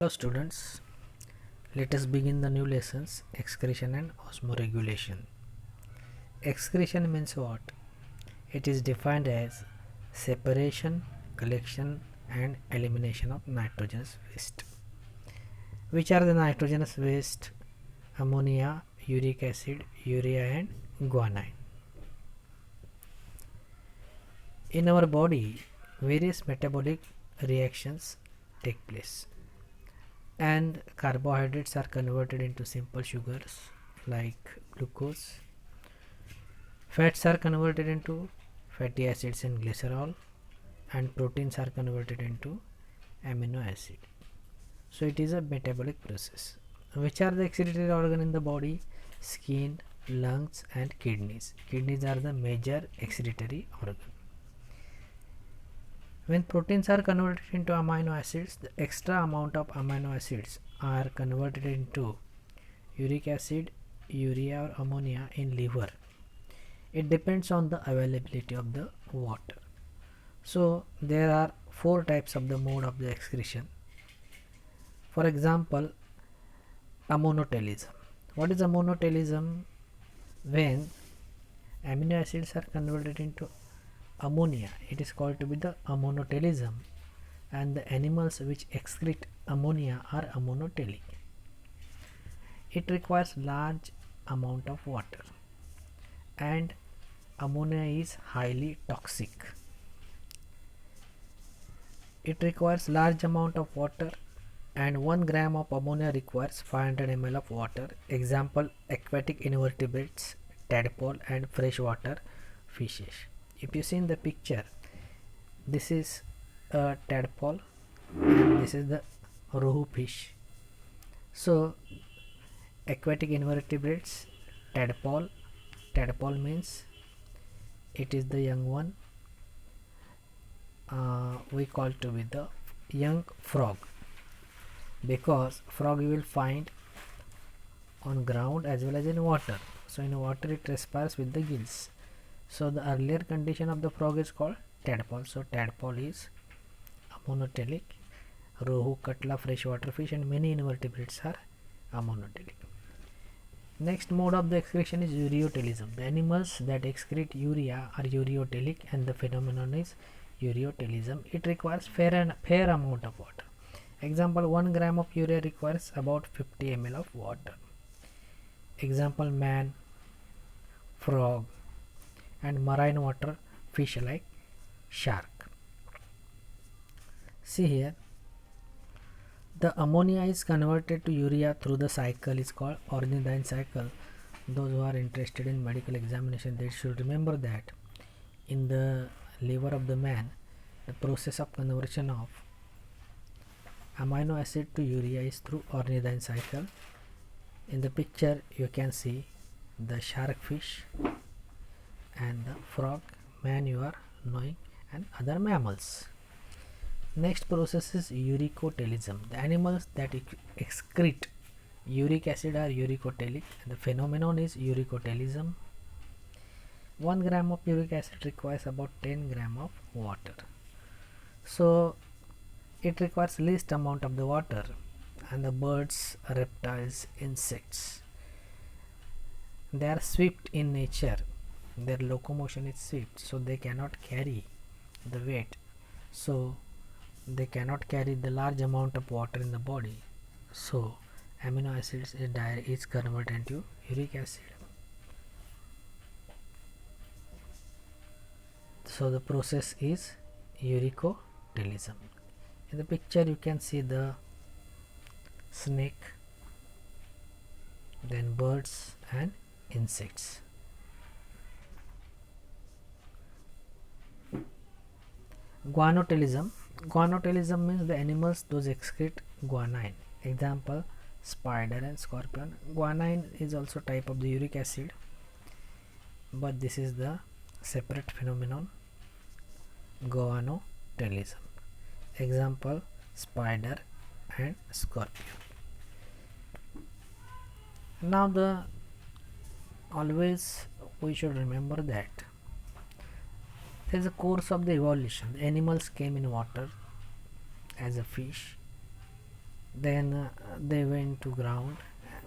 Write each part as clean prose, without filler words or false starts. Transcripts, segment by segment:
Hello students, let us begin the new lessons excretion and osmoregulation. Excretion means what? It is defined as separation, collection and elimination of nitrogenous waste. Which are the nitrogenous waste? Ammonia, uric acid, urea and guanine. In our body, various metabolic reactions take place, and carbohydrates are converted into simple sugars like glucose. Fats are converted into fatty acids and glycerol, and proteins are converted into amino acid. So it is a metabolic process. Which are the excretory organ in the body? Skin, lungs and kidneys. Kidneys are the major excretory organ. When proteins are converted into amino acids, the extra amount of amino acids are converted into uric acid, urea or ammonia in liver. It depends on the availability of the water. So there are four types of the mode of the excretion. For example, ammonotelism. What is ammonotelism? When amino acids are converted into ammonia, it is called to be the ammonotelism, and the animals which excrete ammonia are ammonotelic. It requires large amount of water, and ammonia is highly toxic. It requires large amount of water, and 1 gram of ammonia requires 500 ml of water. Example, aquatic invertebrates, tadpole and freshwater fishes. If you see in the picture, this is a tadpole and this is the rohu fish. So aquatic invertebrates, tadpole means it is the young one. We call to be the young frog, because frog you will find on ground as well as in water. So in water it respires with the gills. So the earlier condition of the frog is called tadpole. So tadpole is ammonotelic. Rohu, katla, freshwater fish and many invertebrates are ammonotelic. Next mode of the excretion is ureotelism. The animals that excrete urea are ureotelic, and the phenomenon is ureotelism. It requires fair amount of water. Example, 1 gram of urea requires about 50 ml of water. Example, man, frog and marine water fish like shark. See here, the ammonia is converted to urea through the cycle is called Ornithine cycle. Those who are interested in medical examination, they should remember that in the liver of the man, the process of conversion of amino acid to urea is through Ornithine cycle. In the picture you can see the shark fish and the frog, man you are knowing, and other mammals. Next process is uricotelism. The animals that excrete uric acid are uricotelic, and the phenomenon is uricotelism. 1 gram of uric acid requires about 10 gram of water. So it requires least amount of the water, and the birds, reptiles, insects, they are swift in nature. Their locomotion is swift, so they cannot carry the weight. So they cannot carry the large amount of water in the body. So amino acids is converted into uric acid. So the process is uricotelism. In the picture you can see the snake, then birds and insects. Guanotelism. Guanotelism means the animals those excrete guanine. Example, spider and scorpion. Guanine is also type of the uric acid, but this is the separate phenomenon, guanotelism. Example, spider and scorpion. Now always we should remember that there is a course of the evolution. The animals came in water as a fish, Then they went to ground,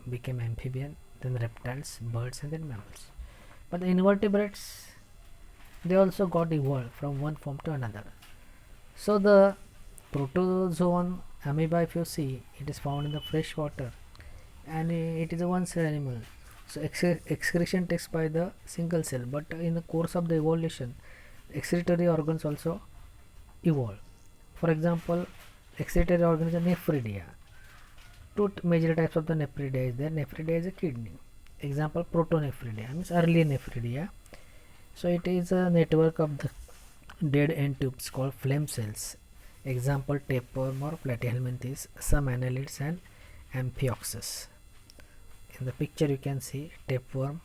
became amphibian, then reptiles, birds, and then mammals. But the invertebrates, they also got evolved from one form to another. So the protozoan amoeba, if you see, it is found in the fresh water, and it is a one-cell animal. So excretion takes by the single cell, but in the course of the evolution, excretory organs also evolve. For example, excretory organ is a nephridia. Two major types of the nephridia is there. Nephridia is a kidney. Example, protonephridia means early nephridia. So it is a network of the dead end tubes called phlegm cells. Example, tapeworm or platyhelminthes, some annelids and amphioxus. In the picture you can see tapeworm.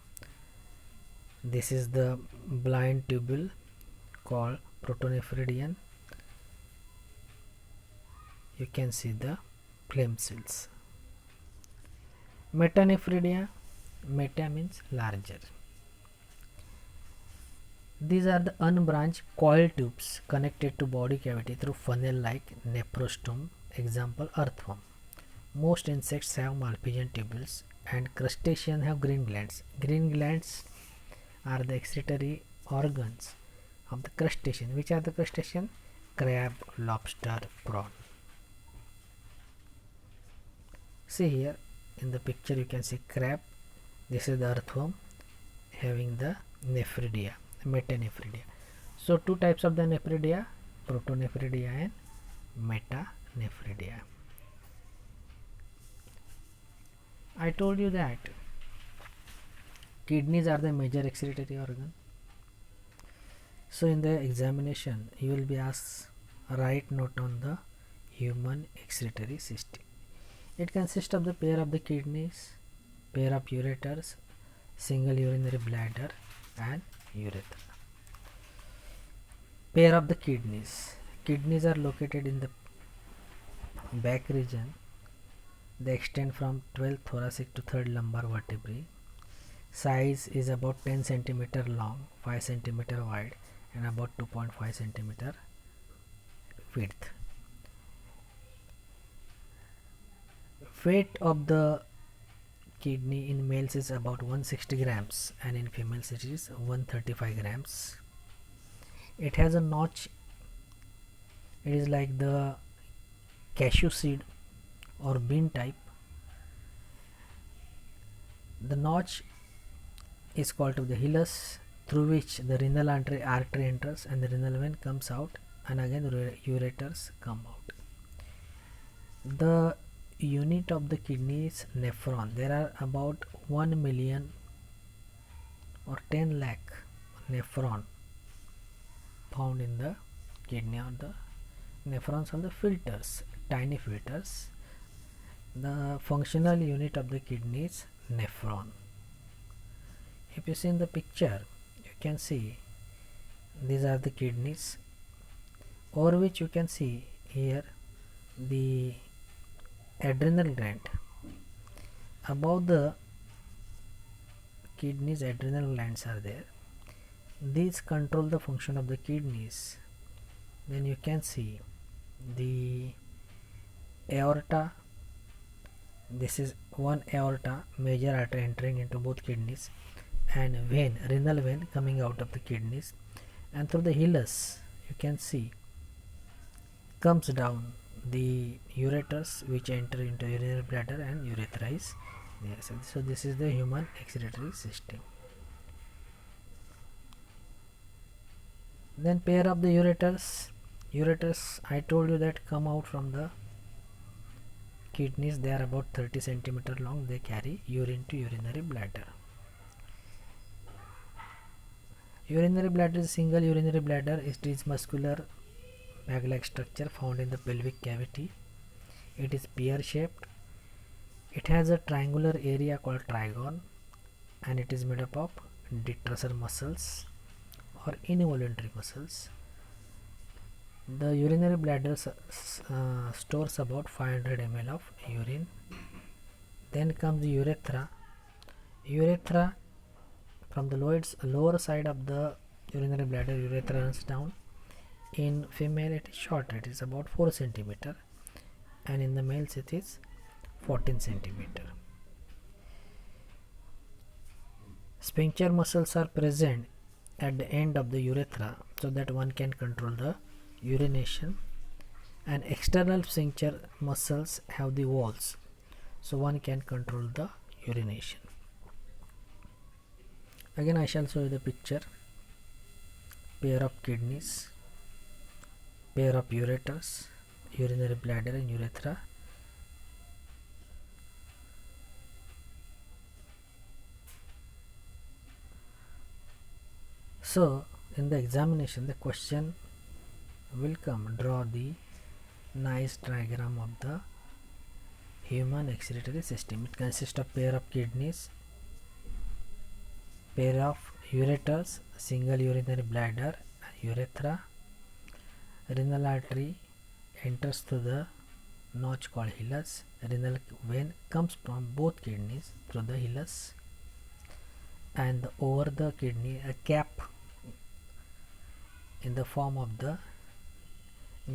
This is the blind tubule called protonephridian. You can see the phlegm cells. Metanephridia, meta means larger. These are the unbranched coil tubes connected to body cavity through funnel-like nephrostome. Example, earthworm. Most insects have Malpighian tubules and crustaceans have green glands. Green glands are the excretory organs of the crustacean. Which are the crustacean? Crab, lobster, prawn. See here in the picture you can see crab. This is the earthworm having the nephridia, metanephridia. So two types of the nephridia, protonephridia and metanephridia. I told you that kidneys are the major excretory organ. So in the examination you will be asked write note on the human excretory system. It consists of the pair of the kidneys, pair of ureters, single urinary bladder and urethra. Pair of the kidneys. Kidneys are located in the back region. They extend from 12th thoracic to 3rd lumbar vertebrae. Size is about 10 cm long, 5 cm wide and about 2.5 cm width. Weight of the kidney in males is about 160 grams and in females it is 135 grams. It has a notch. It is like the cashew seed or bean type. The notch is called the hilus, through which the renal artery enters and the renal vein comes out, and again the ureters come out. The unit of the kidney is nephron. There are about 1 million or 10 lakh nephron found in the kidney, or the nephrons are the filters, tiny filters. The functional unit of the kidney is nephron. If you see in the picture, you can see these are the kidneys, over which you can see here the adrenal gland. Above the kidneys, adrenal glands are there. These control the function of the kidneys. Then you can see the aorta. This is one aorta, major artery entering into both kidneys, and vein, renal vein coming out of the kidneys, and through the hilus you can see comes down the ureters which enter into urinary bladder and urethra is there. So this is the human excretory system. Then pair of the ureters. Ureters, I told you that come out from the kidneys. They are about 30 cm long. They carry urine to urinary bladder. Urinary bladder is a single urinary bladder. It is muscular bag-like structure found in the pelvic cavity. It is pear-shaped. It has a triangular area called trigone, and it is made up of detrusor muscles or involuntary muscles. The urinary bladder stores about 500 ml of urine. Then comes the urethra. Urethra, from the lower side of the urinary bladder, urethra runs down. In female it is shorter, it is about 4 cm. and in the males it is 14 centimeter. Sphincter muscles are present at the end of the urethra so that one can control the urination, and external sphincter muscles have the walls so one can control the urination. Again I shall show you the picture. Pair of kidneys, pair of ureters, urinary bladder and urethra. So in the examination the question will come, draw the nice diagram of the human excretory system. It consists of pair of kidneys, pair of ureters, single urinary bladder, urethra. Renal artery enters through the notch called hilus. Renal vein comes from both kidneys through the hilus, and over the kidney a cap in the form of the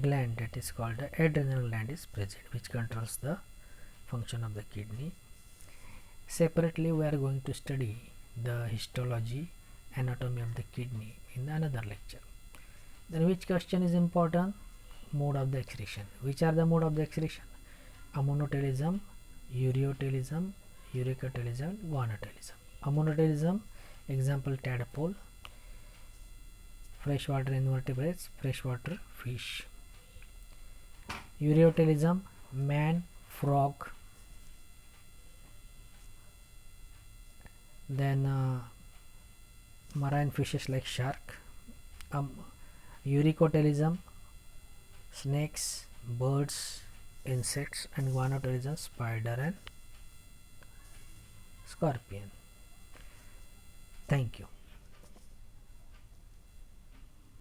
gland that is called the adrenal gland is present, which controls the function of the kidney. Separately we are going to study the histology, anatomy of the kidney in another lecture. Then which question is important? Mode of the excretion. Which are the mode of the excretion? Ammonotelism, ureotelism, uricatolism, guanotelism. Ammonotelism, example tadpole, freshwater invertebrates, freshwater fish. Ureotelism, man, frog. Then marine fishes like shark. Uricotelism, snakes, birds, insects, and guanotelism, spider and scorpion. Thank you.